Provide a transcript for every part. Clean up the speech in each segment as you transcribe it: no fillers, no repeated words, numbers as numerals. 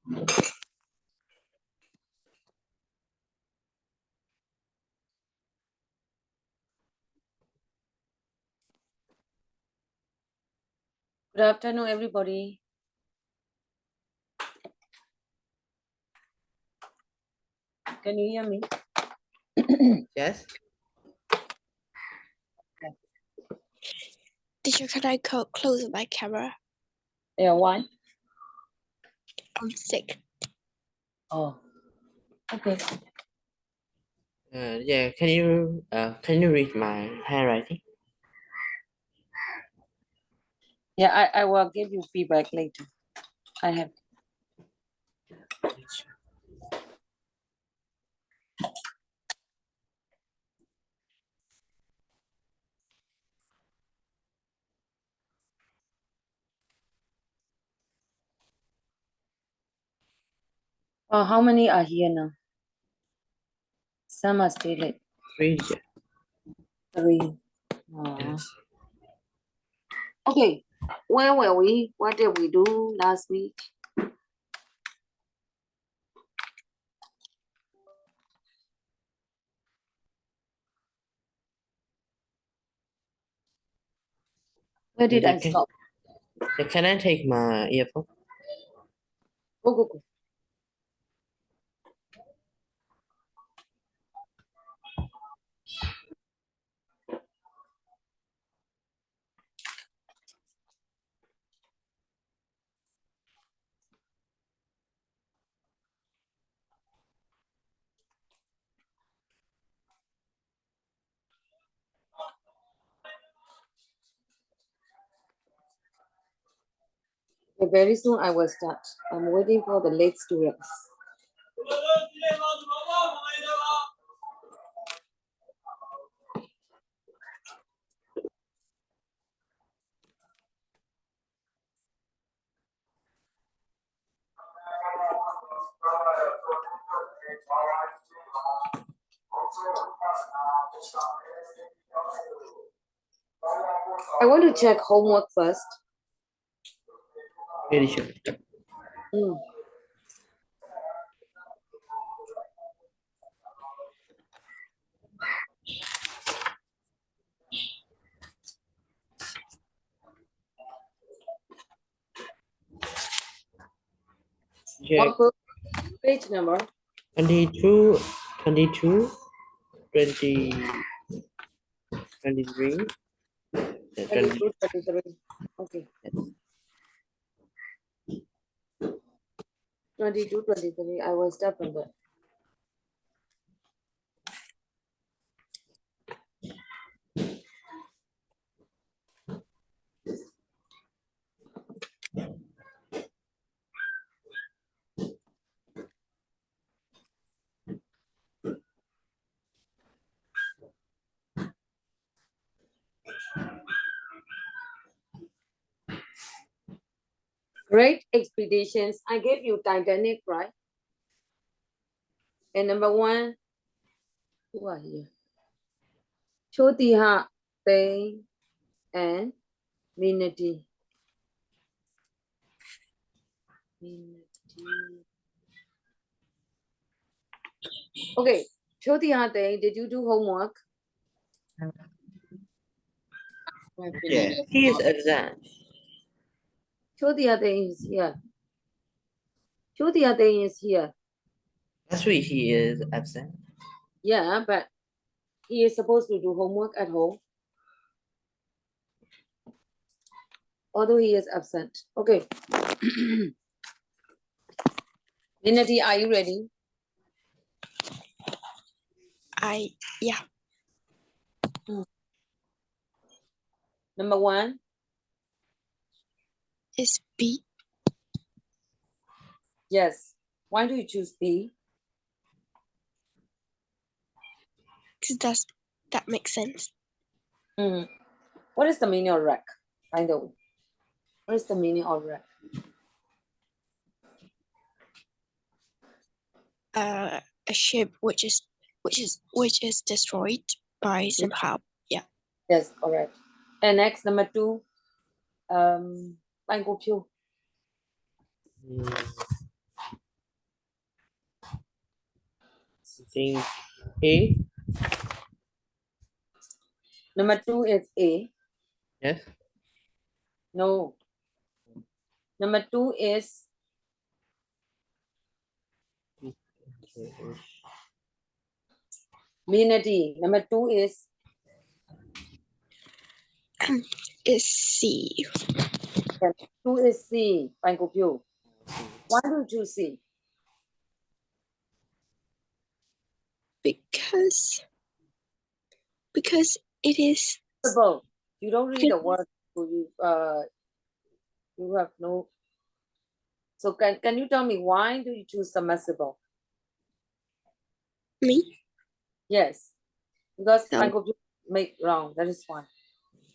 Good afternoon, everybody. Can you hear me? Yes. Teacher, can I close my camera? Yeah, why? I'm sick. Oh, okay. Yeah. Can you read my handwriting? Yeah, I will give you feedback later. I have. How many are here now? Some are still late. 3. 3. Yes. Okay, where were we? What did we do last week? Where did I stop? Can I take my earphone? Go. Okay, very soon I will start. I'm waiting for the late students. I want to check homework first. Very sure. Check. What book? Page number? 22, 22, 20, 23. 22, 23. Okay. 22, 23. I will start from there. Great expeditions. I gave you Titanic, right? And number 1, who are here? Chotiha, Tay, and Minati. Okay, Chotiha, Tay, did you do homework? Yeah. He is exam. Chotiha, Tay is here. Chotiha, Tay is here. Last week he is absent. Yeah, but he is supposed to do homework at home. Although he is absent. Okay. Minati, are you ready? Yeah. Number 1 is B. Yes. Why do you choose B? Because that makes sense. What is the meaning of wreck? By the way, what is the meaning of wreck? A ship which is destroyed by somehow. Yeah. Yes, correct. And next, number 2, Bang Go Pyo. think A. Number 2 is A. Yes. No. Number 2 is Minati. Number 2 is Is C. 2 is C. Bang Ko Pyo. Why do you choose C? Because it is Submersible. You don't read the word. So you have no. So can you tell me why do you choose submersible? me. Yes, because No. Bang Ko Pyo make wrong. That is why.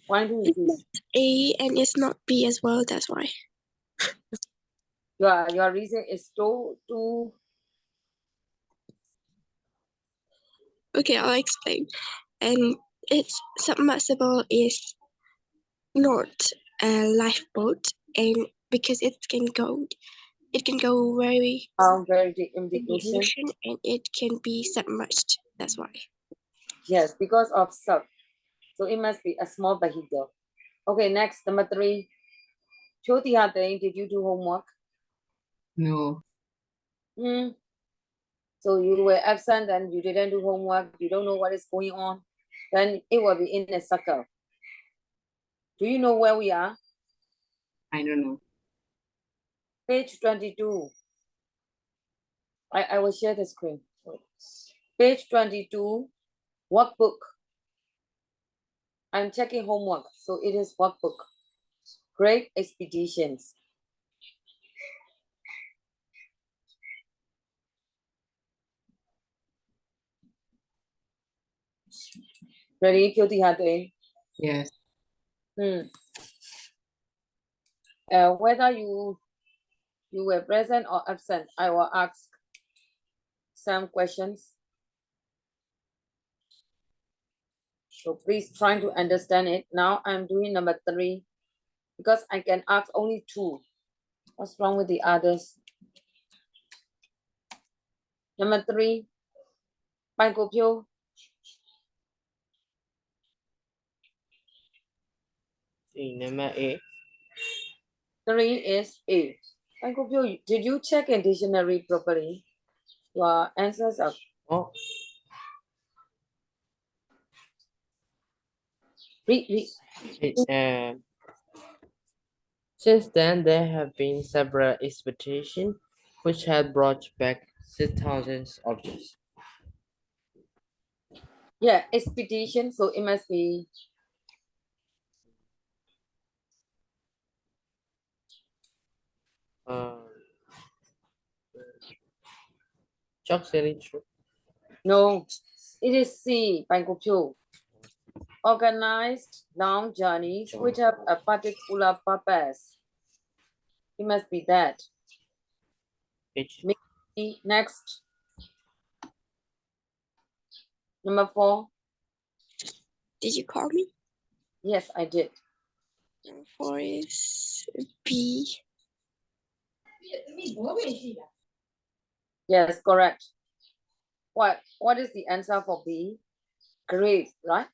Why do you It's choose? not A and it's not B as well. That's why. Your reason is too. Okay, I'll explain. And it's submersible is not a lifeboat, and because it can go very Very deep in the in the ocean. ocean and it can be submerged. That's why. Yes, because of sub. So it must be a small vehicle. Okay, next, number 3. Choti Hate, did you do homework? No. Hmm. So you were absent and you didn't do homework. You don't know what is going on. Then it will be in a circle. Do you know where we are? I don't know. Page 22. I will share the screen. Page 22, workbook. I'm checking homework. So it is workbook. Great expeditions. Ready, Kyoti Hate? Yes. Whether you were present or absent, I will ask some questions. So please try to understand it. Now I'm doing number 3 because I can ask only 2. What's wrong with the others? Number 3, Bang Ko Pyo. Number A. 3 is A. Bang Ko Pyo, did you check a dictionary properly? Your answers are Oh, read. Since then, there have been several expeditions which have brought back 6,000 objects. Yeah, expedition. So it must be Really true. no. It is C. Bang Ko Pyo. Organized long journeys which have a particular purpose. It must be that. H. Next. Number 4. Did you call me? Yes, I did. Number 4 is B. Yes, correct. What is the answer for B? Great, right?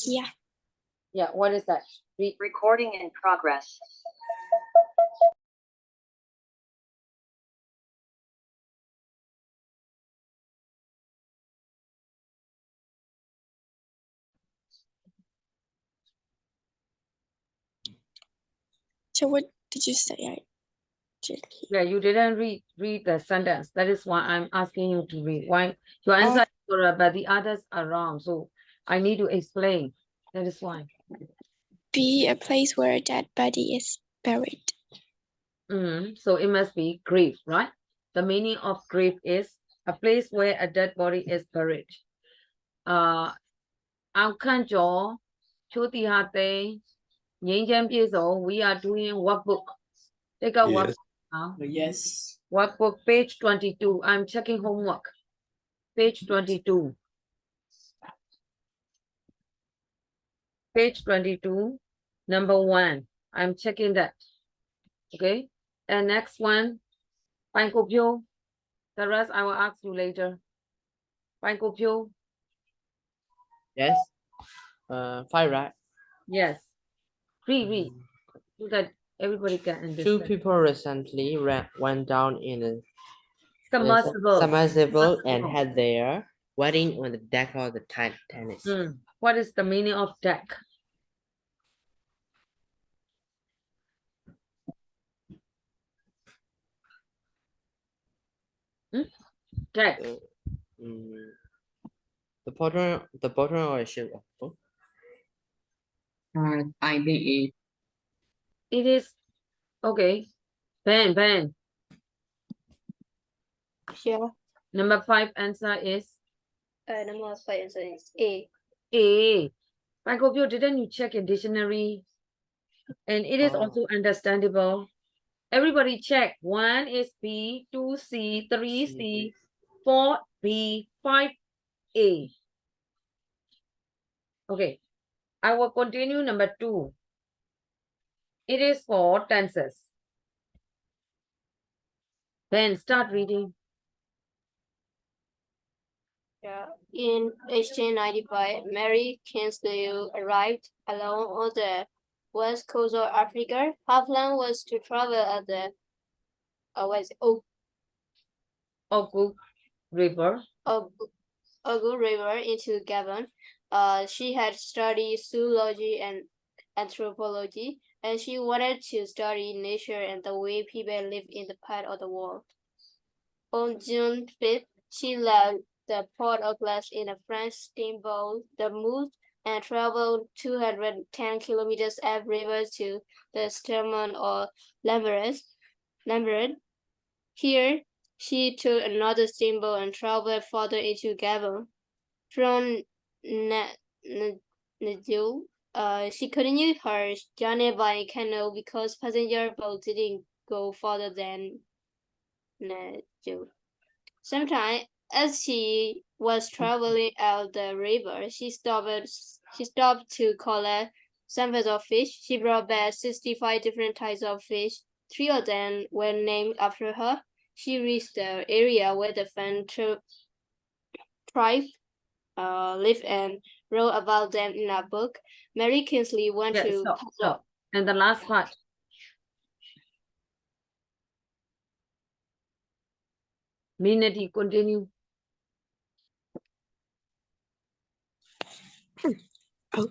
Yeah. Yeah, what is that? Recording in progress. So what did you say? I didn't hear. Yeah, you didn't read the sentence. That is why I'm asking you to read. Why your answer is correct, but the others are wrong. So I need to explain. That is why. B, a place where a dead body is buried. So it must be grave, right? The meaning of grave is a place where a dead body is buried. Our Kanjo, Choti Hate, Yin Jan Piezo, we are doing workbook. Take a workbook now. Yes. Workbook, page 22. I'm checking homework. Page 22. Page 22, number 1. I'm checking that. Okay. And next one, Bang Ko Pyo. The rest I will ask you later. Fine, Kopyo? Yes. 5, right? Yes. Read. So that everybody can Two understand. people recently went down in a Submersible. submersible and had their wedding on the deck of the Titanic. What is the meaning of deck? Deck. The bottom of a ship. IDA. It is okay. Ben. Yeah. Number 5 answer is Number 5 answer is A. A. Fine, Kopyo, didn't you check a dictionary? And it is also understandable. Everybody check. 1 is B, 2 C, 3 C, 4 B, 5 A. Okay. I will continue number 2. It is for tenses. Then start reading. Yeah. In 1895, Mary Kinsale arrived along on the west coast of Africa. Her plan was to travel at the Ogu River. Ogu River into Gabon. She had studied zoology and anthropology, and she wanted to study nature and the way people live in the part of the world. On June 5th, she left the port of Glass in a French steamboat, the Moose, and traveled 210 kilometers upriver to the settlement of Lambert. Here, she took another steamboat and traveled further into Gabon. From Najul, she continued her journey by canoe because passenger boat didn't go further than Najul. Sometimes, as she was traveling out the river, she stopped to collect samples of fish. She brought back 65 different types of fish. 3 of them were named after her. She reached the area where the Fan tribe lived and wrote about them in a book. Mary Kinsley went to Stop. And the last part. Minute, continue. Okay.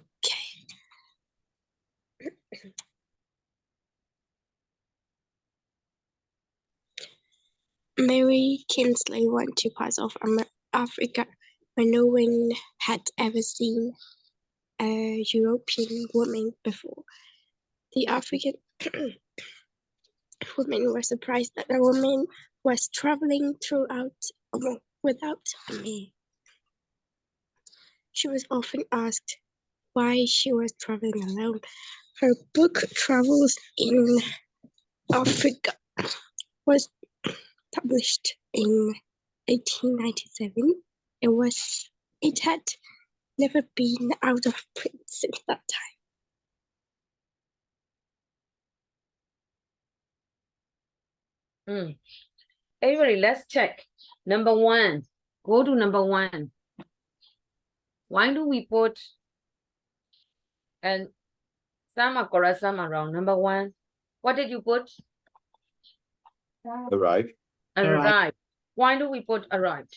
Mary Kinsley went to parts of Africa where no one had ever seen a European woman before. The African women were surprised that a woman was traveling without a man. She was often asked why she was traveling alone. Her book, Travels in Africa, was published in 1897. It had never been out of print since that time. Everybody, let's check. Number 1. Go to number 1. Why do we put and some are correct, some are wrong? Number 1. What did you put? Arrive. Arrived. Why do we put arrived?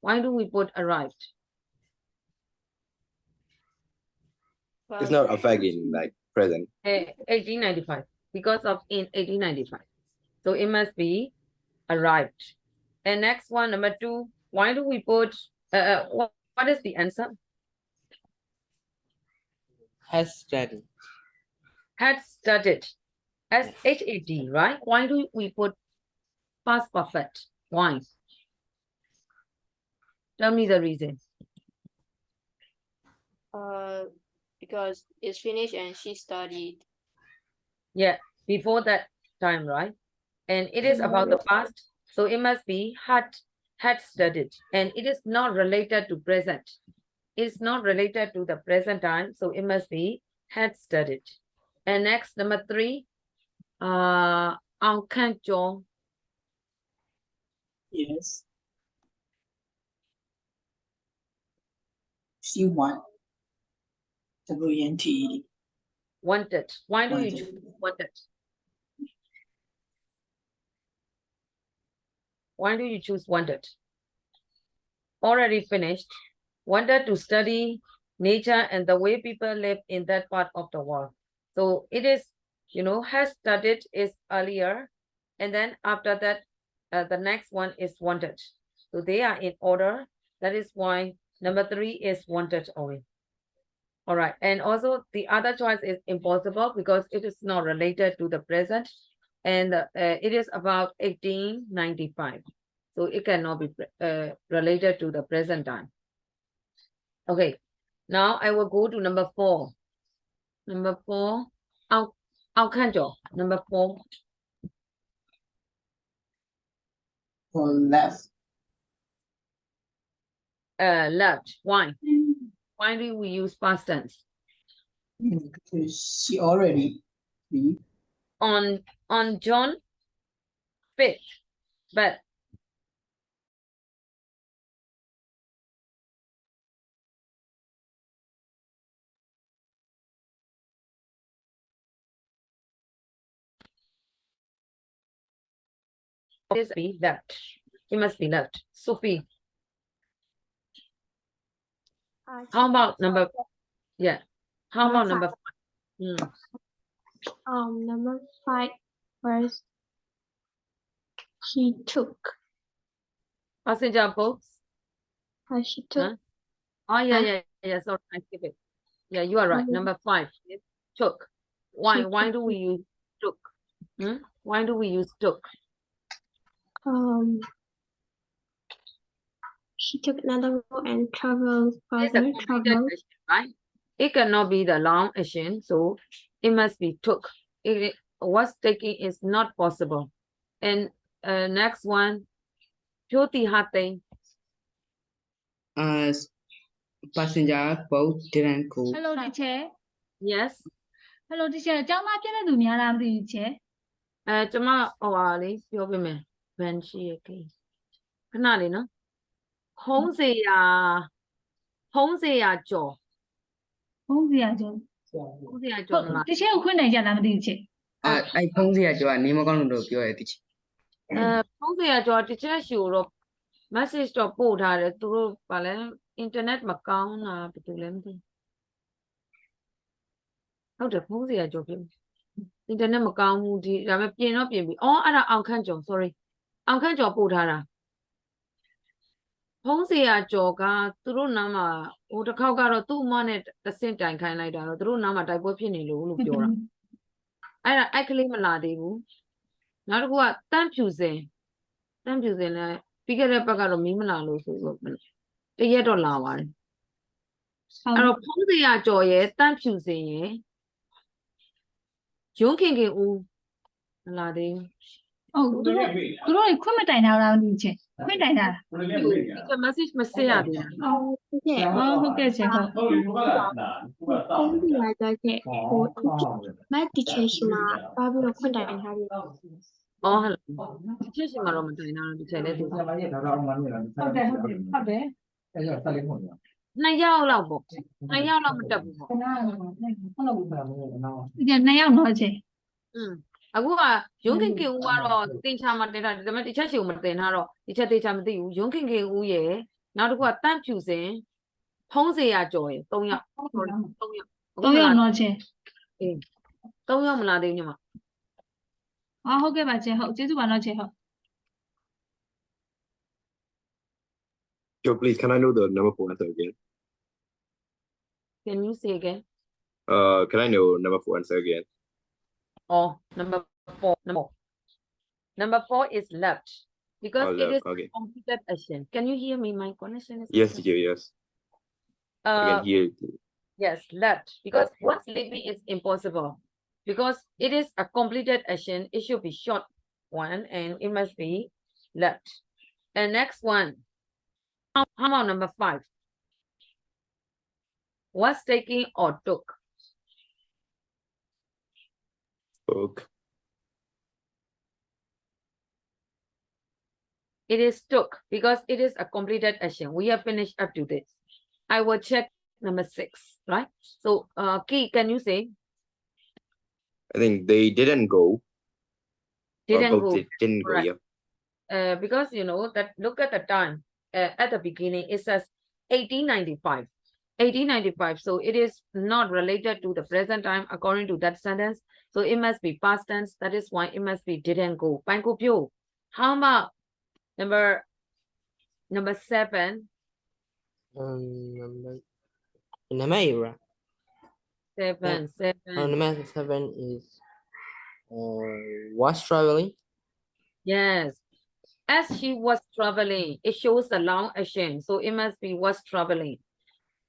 Why do we put arrived? It's not affecting like present. 1895. Because of in 1895. So it must be arrived. And next one, number 2. Why do we put what is the answer? Has studied. Had studied. SHAD, right? Why do we put past perfect? Why? Tell me the reason. Because it's finished and she studied. Yeah, before that time, right? And it is about the past, so it must be had studied, and it is not related to present. It's not related to the present time, so it must be had studied. And next, number 3, Yes. She want. WNT. Wanted. Why do you Wanted. choose wanted? Why do you choose wanted? Already finished. Wanted to study nature and the way people live in that part of the world. So it is, has studied is earlier. And then after that, the next one is wanted. So they are in order. That is why number 3 is wanted only. All right. And also the other choice is impossible because it is not related to the present. And it is about 1895. So it cannot be related to the present time. Okay. Now I will go to number 4. Number 4. I'll count you. Number 4. For left. Left. Why? Why do we use past tense? Because she already leave. On John 5th, but it is be left. It must be left. Sophie. How about number? Yeah. How about number 5? Number 5 was she took. Passenger books. She took. Oh yeah, Huh? Sorry, I skip it. Yeah, you are right. Number 5 is took. Why? Why do we use took? Why do we use took? She took another road and traveled It's a further. completed action, right? It cannot be the long action, so it must be took. Was taking is not possible. And next one, Jyoti Hate. Passenger boat didn't go. Hello teacher. Yes. Hello teacher ကျောင်းသားပြည့်တဲ့သူများလားမသိဘူး teacher ကျမဟိုပါလေးပြောပြမယ်ဘန်ရှိရကေခဏလေးနော်ဟုံးစေရကြော် ဘုန်းကြီးကျော် ဟုံးစေရကြော်မလား teacher ကိုခွင့်နိုင်ကြလားမသိဘူး teacher အဲ့ဖုန်းစီကကြောကနေမကောင်းလို့ပြောရတည်ချင် ဟုံးစေရကြော်တချက်ရှိတော့ message တော့ပို့ထားတယ်သူတို့ဗာလဲ internet မကောင်းတာဘယ်သူလဲမသိဟုတ်တယ်ဖုံးစေရကြော်ဖြစ်internet မကောင်းဘူးဒီဒါပေမဲ့ပြင်တော့ပြင်ပြီအော်အဲ့ဒါအောင်ခန့်ကျော် sorry အောင်ခန့်ကျော်ပို့ထားတာဖုံးစေရကျော်ကသူတို့နားမှာဟိုတစ်ခေါက်ကတော့သူ့အမနဲ့တဆင့်တိုင်ခိုင်းလိုက်တာတော့သူတို့နားမှာတိုက်ပွဲဖြစ်နေလို့ပြောတာအဲ့ဒါအဲ့ကလေးမလာသေးဘူးနောက်တစ်ခုကတန့်ဖြူစင်လဲပြီးခဲ့တဲ့ဘက်ကတော့မီးမလာလို့ဆိုတော့တရက်တော့လာပါတယ်အဲ့တော့ဖုံးစေရကျော်ရဲ့တန့်ဖြူစင်ရဲ့ရုံးခင်ဦးမလာသေးဘူး ဟုတ်သူတို့ခွင့်မတိုင်တာလားမသိဘူး teacher ခွင့်တိုင်တာ ဒီ message မဆက်ရသေးဘူး ဟုတ်ကဲ့ teacher ဟုတ် 公地来的给我买的确是嘛，把不了困难他的。 အော်ဟုတ်ချက်ရှင်ကတော့မတိုင်တာဒီချက်လေးသူ ဟုတ်တယ်2ယောက်လောက်ပေါ့2ယောက်လောက်မတက်ဘူးပေါ့ teacher 2ယောက်တော့ teacher အခုကရုံးခင်ဦးကတော့တင်ချာမတင်တာဒါပေမဲ့ဒီချက်ရှင်ကိုမတင်ထားတော့ဒီချက်တင်ချာမသိဘူးရုံးခင်ဦးရဲ့နောက်တစ်ခုကတန့်ဖြူစင်ဖုံးစေရကြော်ရဲ့3ယောက် 3ယောက် 3ယောက်တော့ teacher 3ယောက်မလာသေးဘူးညီမ ဟုတ်ကဲ့ပါ teacher ဟုတ်ကျေးဇူးပါတော့ teacher ဟုတ် Joe, please, can I know the number 4 answer again? Can you say again? Can I know number 4 answer again? Oh, number 4. Number 4 is left because Oh, it left, is okay. completed action. Can you hear me? My connection is Yes, teacher, yes. I can hear it. Yes, left because what's leaving is impossible because it is a completed action. It should be short one and it must be left. And next one, how about number 5? Was taking or took? Book. It is took because it is a completed action. We have finished up to this. I will check number 6, right? So, Key, can you say? I think they didn't go. Didn't go. Didn't go, Correct. yeah. Because you know that look at the time at the beginning, it says 1895. 1895. So it is not related to the present time according to that sentence. So it must be past tense. That is why it must be didn't go. How about number 7? Number 8, right? 7. Number 7 is was traveling. Yes. As she was traveling, it shows the long action. So it must be was traveling.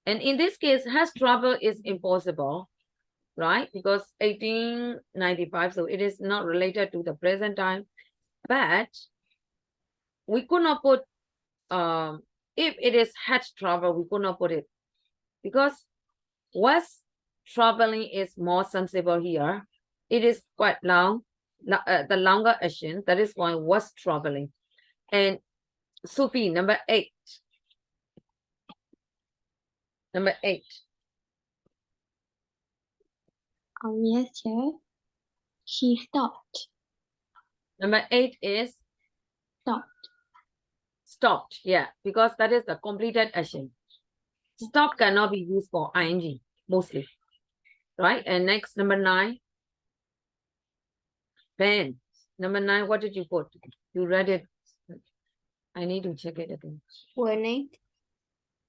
And in this case, has travel is impossible, right? Because 1895, so it is not related to the present time. But we could not put, if it is had travel, we could not put it. Because was traveling is more sensible here. It is quite long, the longer action. That is why was traveling. And Sophie, number 8. Number 8. Yes, sir. She stopped. Number 8 is Stopped. stopped. Yeah, because that is the completed action. Stop cannot be used for ing mostly, right? And next, number 9. Ben, number 9, what did you put? You read it. I need to check it again. Winning.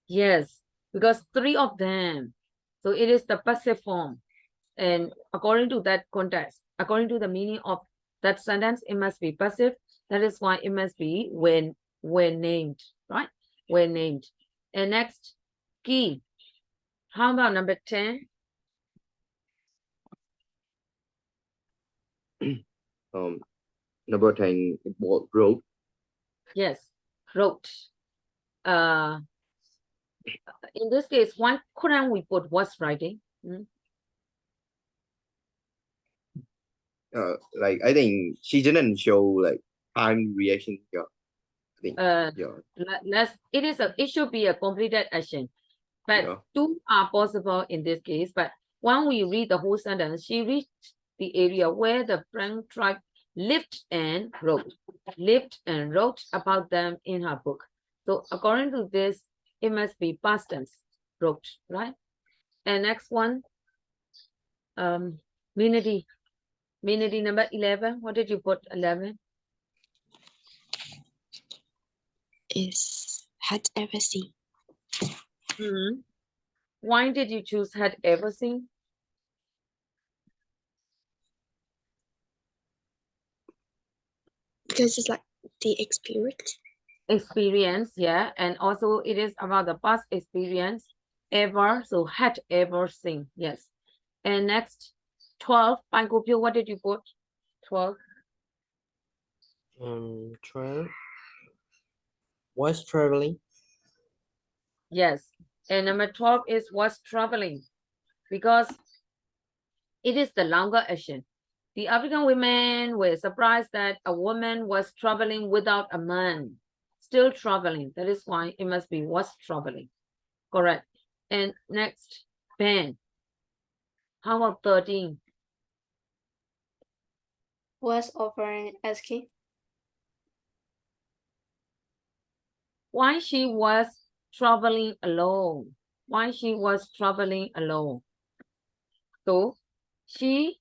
Yes, because 3 of them. So it is the passive form. And according to that context, according to the meaning of that sentence, it must be passive. That is why it must be when named, right? When named. And next, key. How about number 10? Number 10 wrote. Yes, wrote. In this case, why couldn't we put was writing? Like I think she didn't show like time reaction. Yeah. I think yeah. It should be a completed action. But Yeah. 2 are possible in this case. But when we read the whole sentence, she reached the area where the Frank tribe lived and wrote about them in her book. So according to this, it must be past tense, wrote, right? And next one, Minity number 11. What did you put? 11 Is had ever seen. Why did you choose had ever seen? Because it's like the Experience, yeah, and also it is about the past experience, ever, so had ever seen, yes. And next, 12, Pankopyo, what did you put? 12. 12 was traveling. Yes, and number 12 is was traveling, because it is the longer action. The African women were surprised that a woman was traveling without a man, still traveling. That is why it must be was traveling. Correct. And next, Ben. How about 13? Was offering asking. Why she was traveling alone? Why she was traveling alone? So she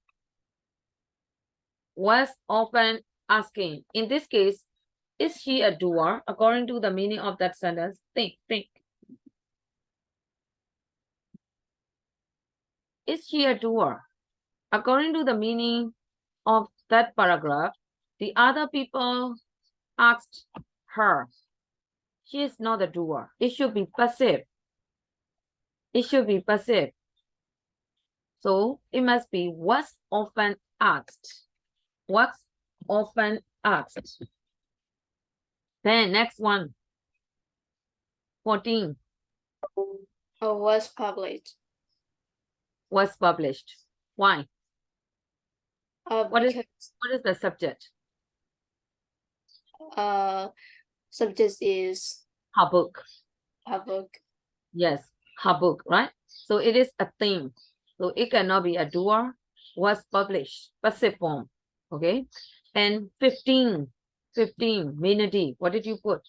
was often asking. In this case, is she a doer? According to the meaning of that sentence, think. Is she a doer? According to the meaning of that paragraph, the other people asked her. She is not a doer. It should be passive. It should be passive. So it must be was often asked. Was often asked. Then next one. 14. Was published. Was published. Why? What is the subject? Subject is her book. her book. Yes, her book, right? So it is a theme. So it cannot be a doer, was published, passive form. Okay. And 15, minute. What did you put?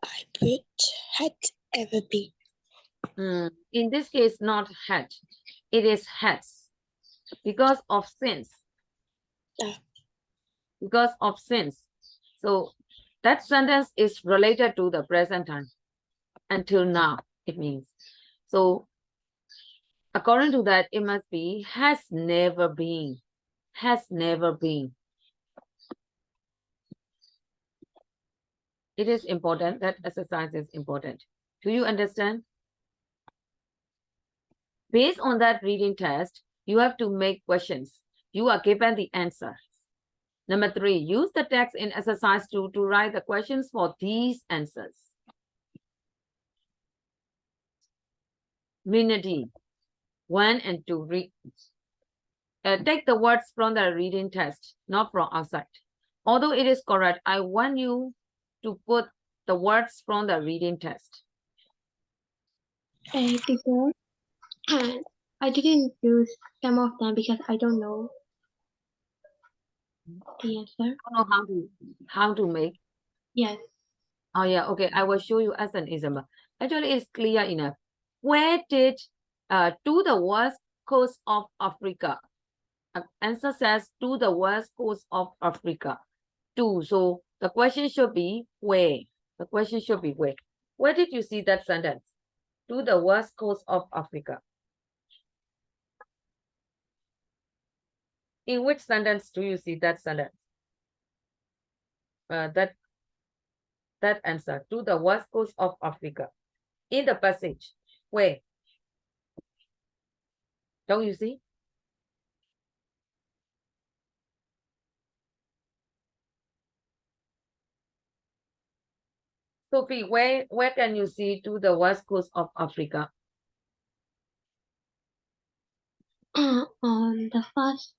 I put had ever been. In this case, not had. It is has. Because of since. Because of since. So that sentence is related to the present time. Until now, it means. So according to that, it must be has never been. Has never been. It is important. That exercise is important. Do you understand? Based on that reading test, you have to make questions. You are given the answer. Number 3, use the text in exercise 2 to write the questions for these answers. Minute 1 and 2. Read. Take the words from the reading test, not from outside. Although it is correct, I want you to put the words from the reading test. Teacher, I didn't use some of them because I don't know the answer. I don't know how to make. Yes. Oh yeah, okay. I will show you as an example. Actually, it's clear enough. Where did to the west coast of Africa? Answer says to the west coast of Africa. To. So the question should be where. The question should be where. Where did you see that sentence? To the west coast of Africa. In which sentence do you see that sentence? That answer, to the west coast of Africa. In the passage, where? Don't you see? Sophie, where can you see to the west coast of Africa? On the first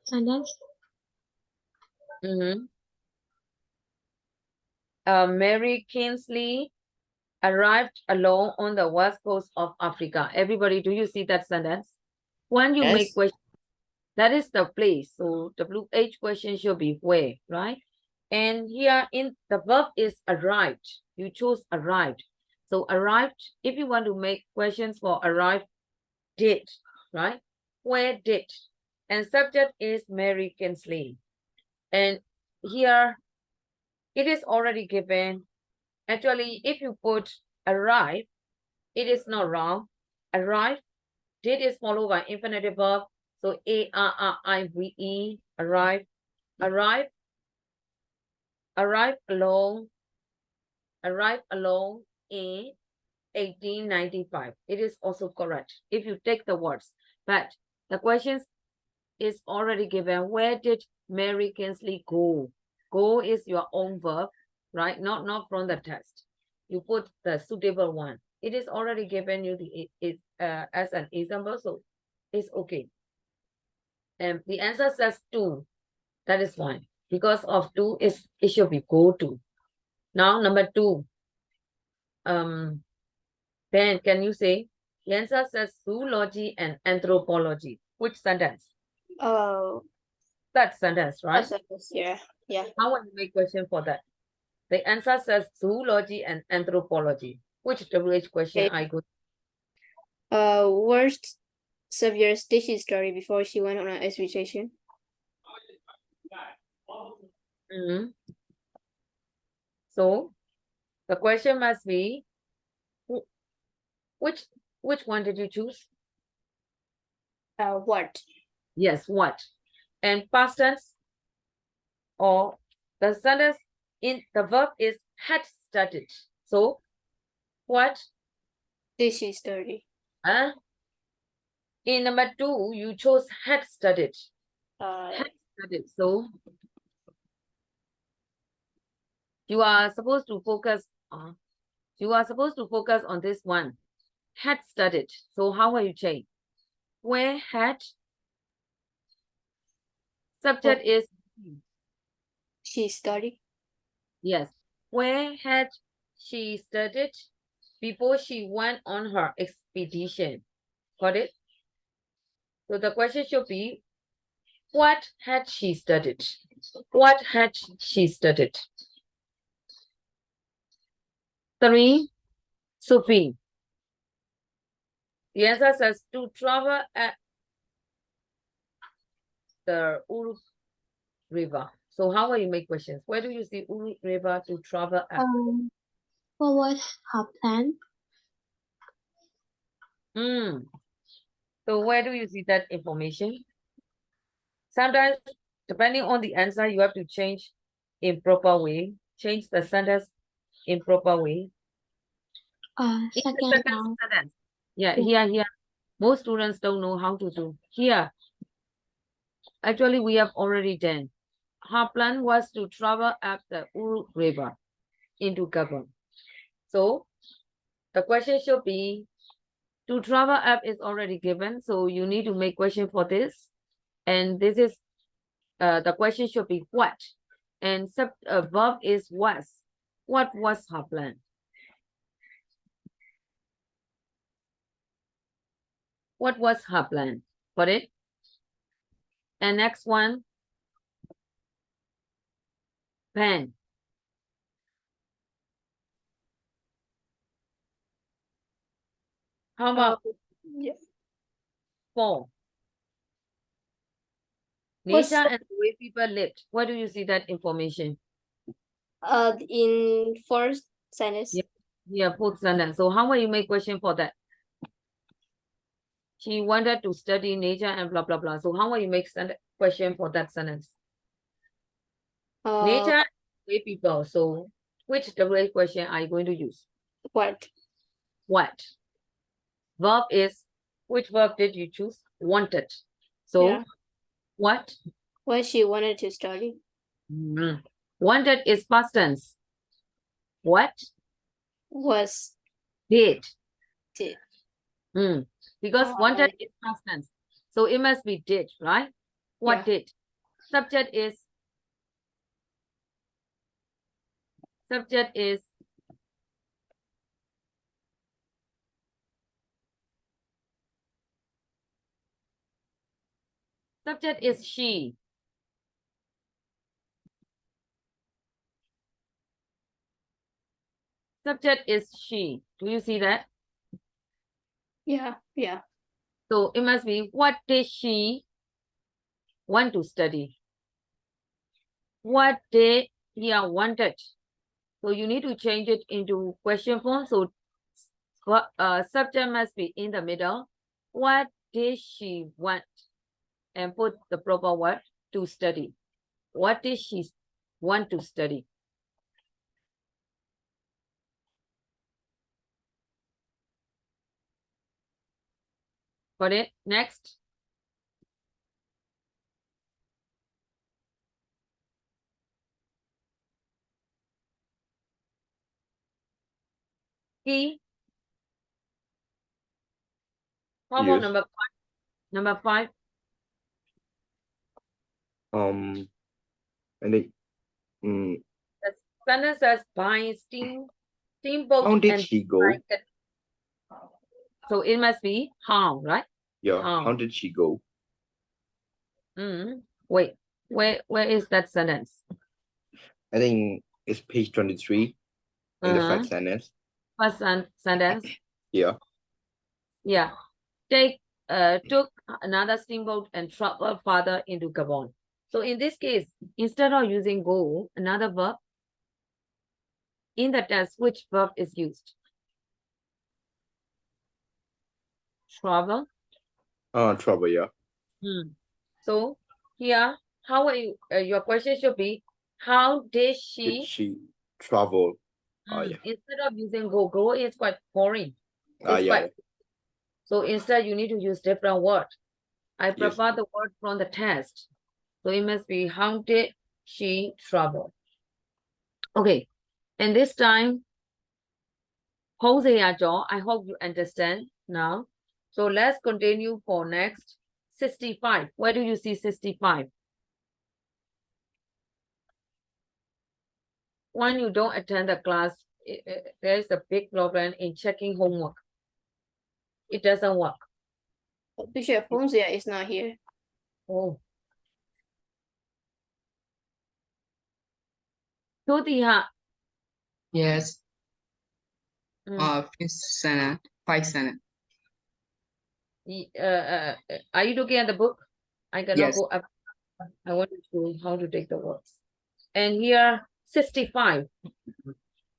sentence. Mary Kingsley arrived alone on the west coast of Africa. Everybody, do you see that sentence? When you make questions, that is the place. So WH question should be where, right? And here in the verb is arrived. You chose arrived. So arrived, if you want to make questions for arrived, did, right? Where did? And subject is Mary Kingsley. And here it is already given. Actually, if you put arrive, it is not wrong. Arrive, did is followed by infinitive verb. So A-R-R-I-V-E, arrive, arrive alone in 1895. It is also correct if you take the words. But the question is already given. Where did Mary Kingsley go? Go is your own verb, right? Not from the test. You put the suitable one. It is already given you as an example, so it's okay. And the answer says to. That is fine. Because of to it should be go to. Now number 2. Ben, can you say? The answer says zoology and anthropology. Which sentence? Oh. That sentence, right? Yeah. How would you make question for that? The answer says zoology and anthropology. Which WH question Okay. I go? Worst Xavier's Stacy's story before she went on an expedition. So the question must be which one did you choose? What? Yes, what? And past tense or the sentence in the verb is had studied. So what? This is 30. In number 2, you chose had studied. Had studied. So you are supposed to focus on this one. Had studied. So how will you change? Where had Subject is She studied. yes. Where had she studied before she went on her expedition? Got it? So the question should be, what had she studied? What had she studied? 3, Sophie. The answer says to travel at the Uruk River. So how will you make questions? Where do you see Uruk River to travel at? What was her plan? So where do you see that information? Sometimes, depending on the answer, you have to change in proper way. Change the sentence in proper way. In the Second second round. sentence. Yeah, Yeah. here. Most students don't know how to do. Here, actually, we have already done. Her plan was to travel up the Uruk River into Gabon. So, the question should be, to travel up is already given. So, you need to make question for this. And this is, the question should be what? And verb is was. What was her plan? What was her plan? Got it? And next one, pen. How about Yeah. 4? What's Nature and the way people lived. Where do you see that information? in first sentence. Yeah. Yeah, fourth sentence. So how will you make question for that? She wanted to study nature and blah, blah, blah. So how will you make question for that sentence? Nature and the way people. So which WH question are you going to use? What? What? Verb is, which verb did you choose? Wanted. So Yeah. what? What she wanted to study. Wanted is past tense. What? Was. Did. Did. Because wanted is past tense. So it must be did, right? What did? Subject is she. Subject is she. Do you see that? Yeah. So it must be, what did she want to study? What did he wanted? So you need to change it into question form. So subject must be in the middle. What did she want? And put the proper word to study. What did she want to study? Got it? Next. Key. How about Yes. number 5? Number 5. I think The sentence says by steamboat how did and she go? blanket. So it must be how, right? Yeah, How. how did she go? Wait, where is that sentence? I think it's page 23 in the first sentence. First sentence. Yeah. Yeah. Took another steamboat and traveled farther into Gabon. So in this case, instead of using go, another verb, in the test, which verb is used? Travel. Trouble, yeah. So here, how are you? Your question should be, how did Did she she travel? Yeah. instead of using go is quite boring. It's Yeah. quite, so instead you need to use different word. I prefer the word from the test. So it must be, how did she travel? Okay, and this time, Jose Joe, I hope you understand now. So let's continue for next 65. Where do you see 65? when you don't attend the class, there's a big problem in checking homework. It doesn't work. Teacher Fonzia is not here. Oh. Tutiha. Yes. Mm. Fifth Senate, 5 Senate. Are you looking at the book? I cannot Yes. go up. I want to show how to take the words. And here, 65.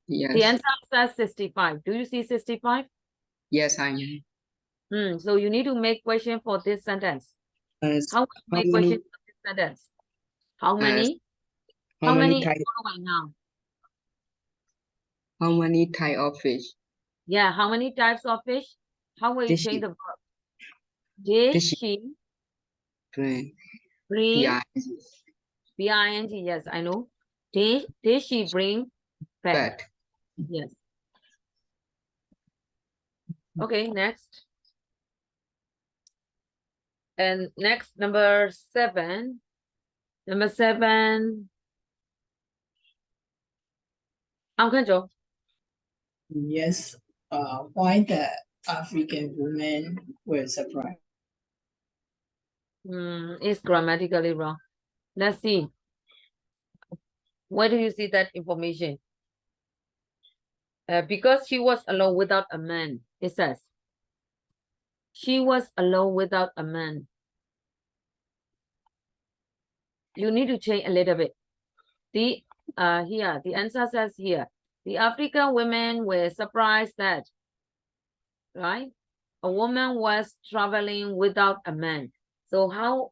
Yes. The answer says 65. Do you see 65? Yes, I know. So you need to make question for this sentence. Yes. How to make question for this sentence? How many? How many Follow right now? How many type of fish? Yeah, how many types of fish? How will you Did change she- the verb? Did did she- she Bring. bring? Yeah. B-I-N-G, yes, I know. Did she bring back? But Yes. Okay, next. And next, number 7. Number 7. yes, why the African women were surprised? It's grammatically wrong. Let's see. Where do you see that information? Because she was alone without a man, it says. She was alone without a man. You need to change a little bit. The here, the answer says here, the African women were surprised that, right? A woman was traveling without a man. So how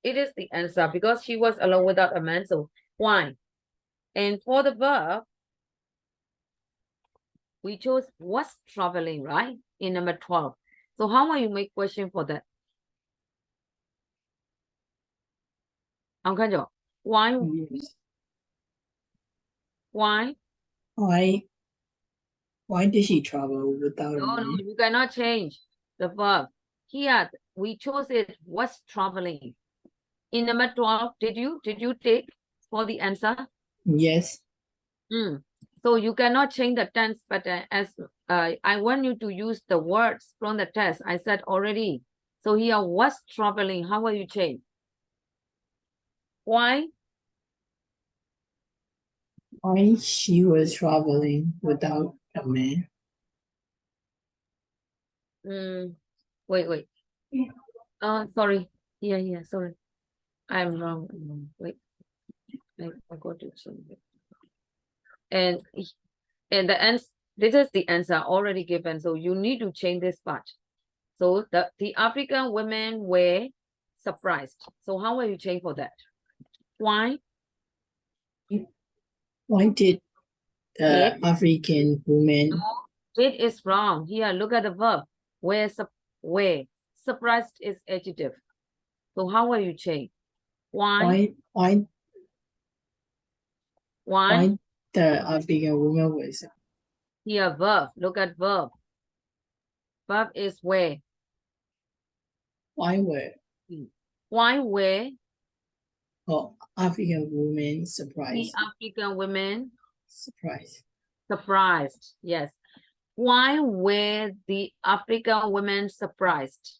it is the answer because she was alone without a man. So why? And for the verb, we chose was traveling, right? In number 12. So how will you make question for that? Why? Yes. Why? Why did she travel without a No, man? you cannot change the verb. Here, we chose it was traveling. In number 12, did you take for the answer? Yes. So you cannot change the tense, but as I want you to use the words from the test, I said already. So here was traveling. How will you change? Why? Why she was traveling without a man? Wait. Sorry. Yeah, sorry. I'm wrong. Wait. I got to change it. And the answer, this is the answer already given. So you need to change this part. So the African women were surprised. So how will you change for that? Why? Why did the Did? African woman? No, did is wrong. Here, look at the verb. Where surprised is adjective. So how will you change? Why? Why the African woman was? Here, verb. Look at verb. Verb is where. Why were African women the surprised? African women Surprised. yes. Why were the African women surprised?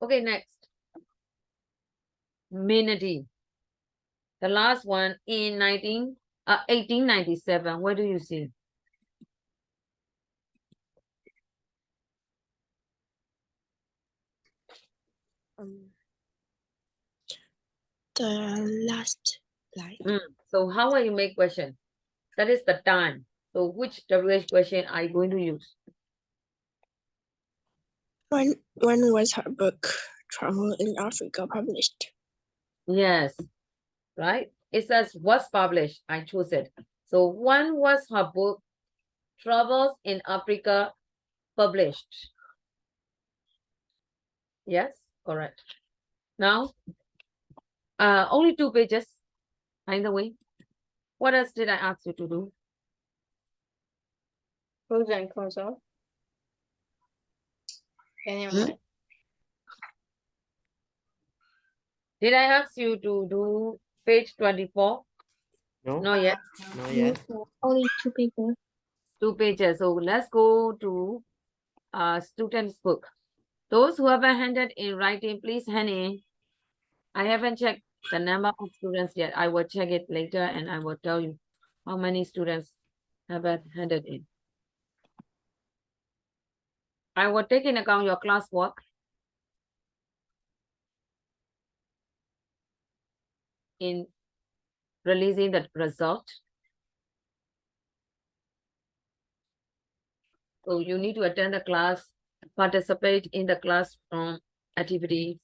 Okay, next. Minity. The last one in 1897. What do you see? The last line. So how will you make question? That is the time. So which WH question are you going to use? When was her book Travel in Africa published? Yes, right? It says was published. I chose it. So when was her book Travels in Africa published? Yes, correct. Now, only 2 pages, by the way. What else did I ask you to do? Pros and cons of. Did I ask you to do page 24. No, Not yet. not yet. Only 2 pages. 2 pages. So let's go to student's book. Those who haven't handed in writing, please hand in. I haven't checked the number of students yet. I will check it later and I will tell you how many students haven't handed in. I will take in account your classwork. In releasing the result. So you need to attend the class, participate in the classroom activities.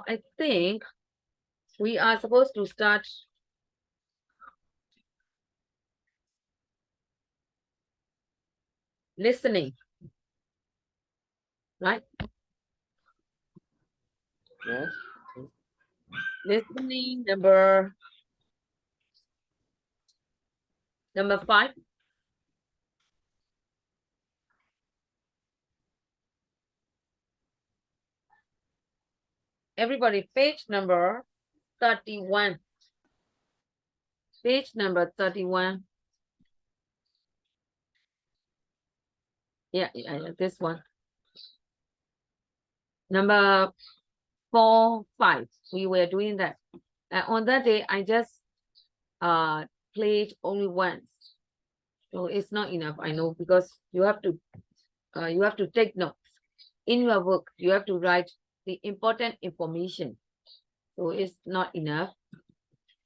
I think we are supposed to start listening, right? Yes. Listening number 5. Everybody, page number 31. Page number 31. Yeah, this one. Number 4, 5. We were doing that. On that day, I just played only once. So it's not enough, I know, because you have to take notes. In your work, you have to write the important information. So it's not enough.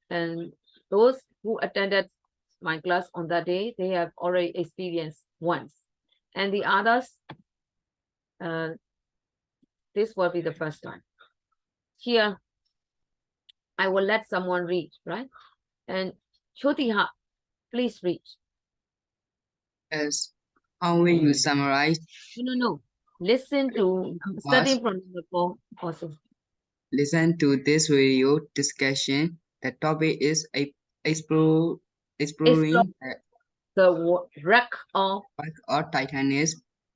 And those who attended my class on that day, they have already experienced once. And the others, this will be the first time. Here, I will let someone read, right? And Chotiha, please read. Yes. How will you summarize? No. Listen to, starting from number 4 also. Listen to this video discussion. The topic is exploring The wreck of Titanic.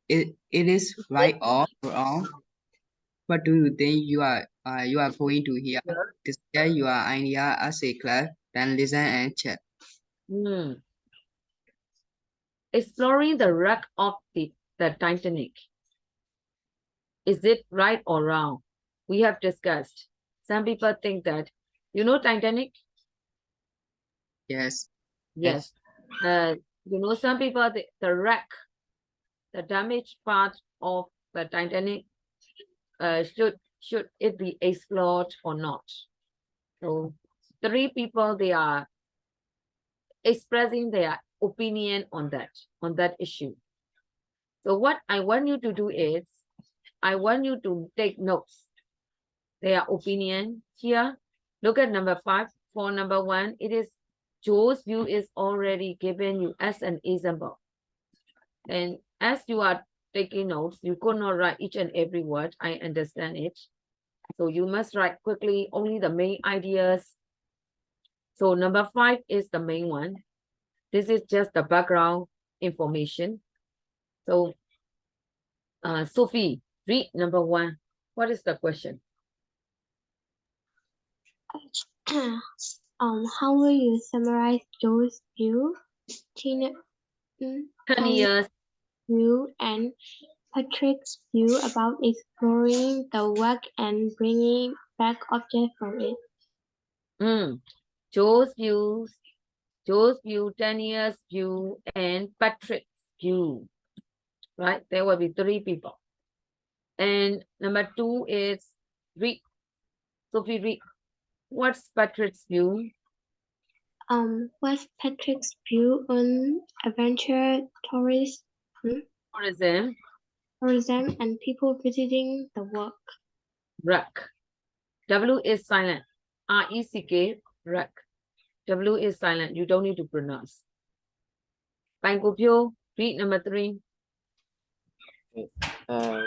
It is right or wrong. What do you think you are going to hear? Discuss your idea as a class, then listen and check. Exploring the wreck of the Titanic. Is it right or wrong? We have discussed. Some people think that, you know Titanic? Yes. Yes. You know, some people, the wreck, the damaged part of the Titanic, should it be explored or not? So 3 people, they are expressing their opinion on that issue. So what I want you to do is, I want you to take notes, their opinion here. Look at number 5. For number 1, it is Joe's view is already given you as an example. And as you are taking notes, you could not write each and every word. I understand it. So you must write quickly only the main ideas. So number 5 is the main one. This is just the background information. So Sophie, read number 1. What is the question? How will you summarize Joe's view, 10 How- years. view and Patrick's view about exploring the wreck and bringing back objects from it? Joe's view, 10 years view, and Patrick's view. Right? There will be 3 people. And number 2 is read. Sophie, read. What's Patrick's view? What's Patrick's view on adventure Tourism. tourism and people visiting the Wreck. W is silent. R-E-C-K, wreck. W is silent. You don't need to pronounce. Bang Pyo, read number 3.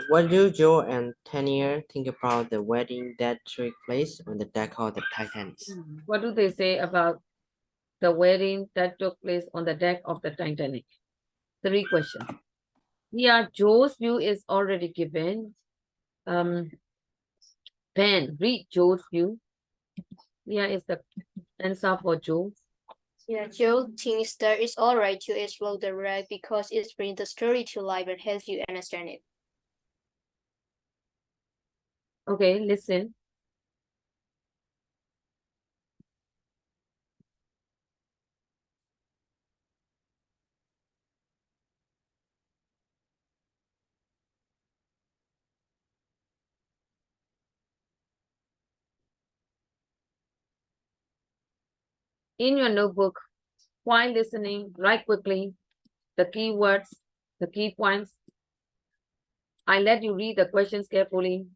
What do Joe and Tanya think about the wedding that took place on the deck of the Titanic? What do they say about the wedding that took place on the deck of the Titanic? 3 questions. Yeah, Joe's view is already given. Ben, read Joe's view. Yeah, it's the answer for Joe. Yeah, Joe thinks that it's alright to explore the ride because it brings the story to life and helps you understand it. Okay, listen. In your notebook, while listening, write quickly the key words, the key points. I let you read the questions carefully.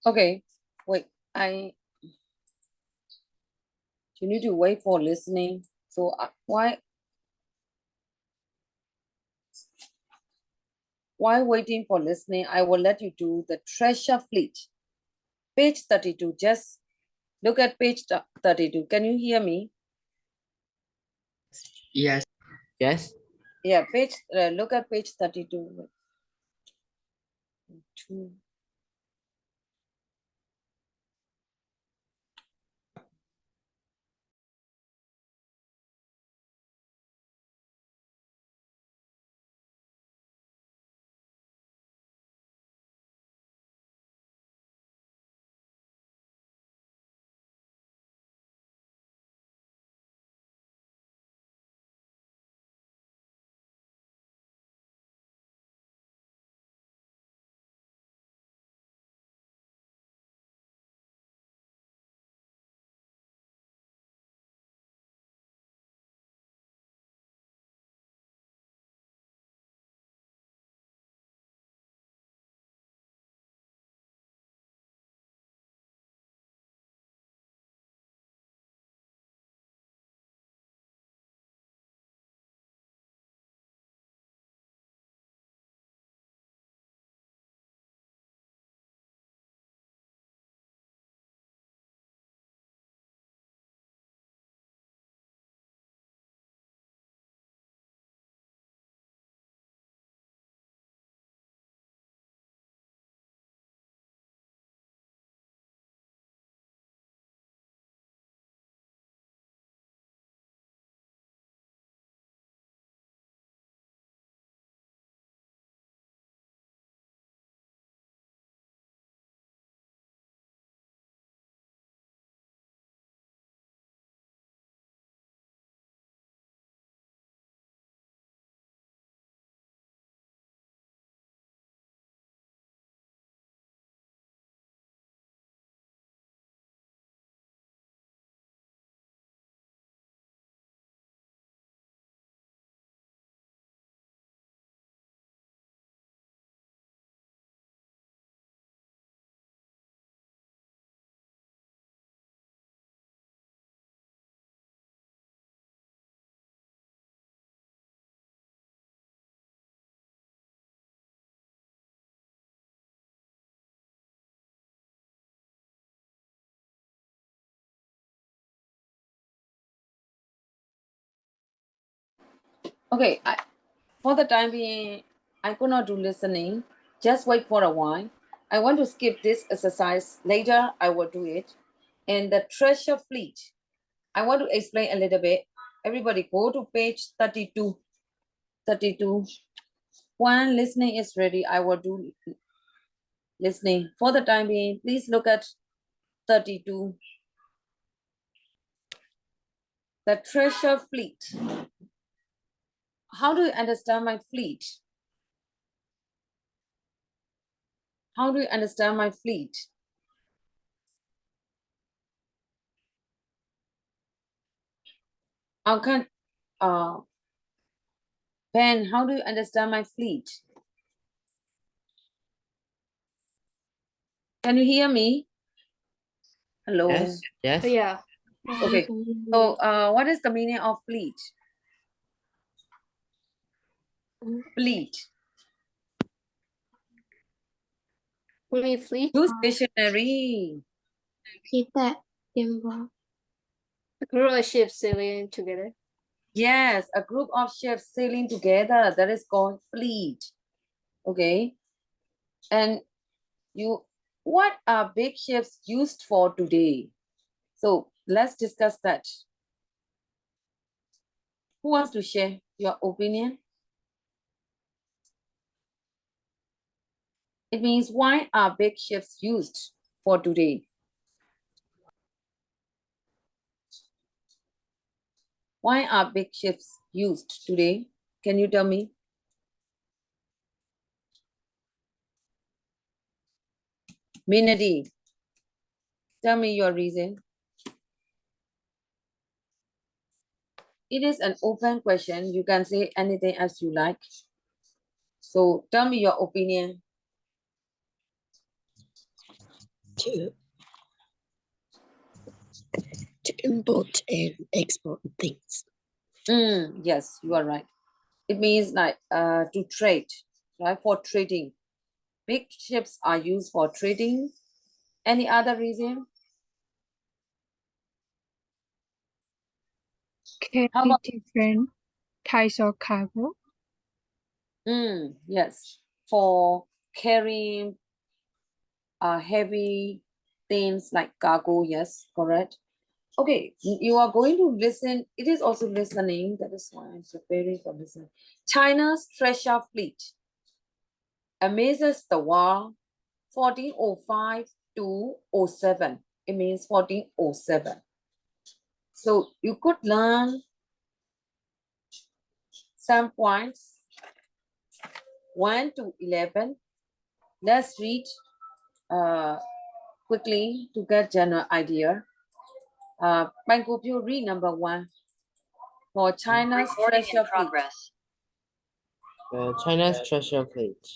Okay, wait, you need to wait for listening. So while waiting for listening, I will let you do the treasure fleet. Page 32, just look at page 32. Can you hear me? Yes. Yes. Yeah, look at page 32. Two. Okay, for the time being, I could not do listening. Just wait for a while. I want to skip this exercise. Later, I will do it. And the treasure fleet. I want to explain a little bit. Everybody go to page 32. 32. When listening is ready, I will do listening. For the time being, please look at 32. The treasure fleet. How do you understand my fleet? How do you understand my fleet? How can Ben, how do you understand my fleet? Can you hear me? Hello. Yes, yes. Yeah. Okay. So what is the meaning of fleet? Fleet. Only fleet. Use dictionary. Khí tệ, tiềm vọng. A crew of ships sailing together. Yes, a group of ships sailing together. That is called fleet. Okay. And what are big ships used for today? So let's discuss that. Who wants to share your opinion? It means why are big ships used for today? Why are big ships used today? Can you tell me? Minadi, tell me your reason. It is an open question. You can say anything as you like. So tell me your opinion. To import and export things. Yes, you are right. It means like to trade, right? For trading. Big ships are used for trading. Any other reason? How Carry about different types of cargo. yes, for carrying heavy things like cargo. Yes, correct. Okay, you are going to listen. It is also listening. That is why I'm preparing for listening. China's treasure fleet amazes the world 1405 to 07. It means 1407. So you could learn some points 1 to 11. Let's read quickly to get general idea. Bang Gopyo, read number 1 for China's Recording in treasure fleet. progress. China's treasure fleet.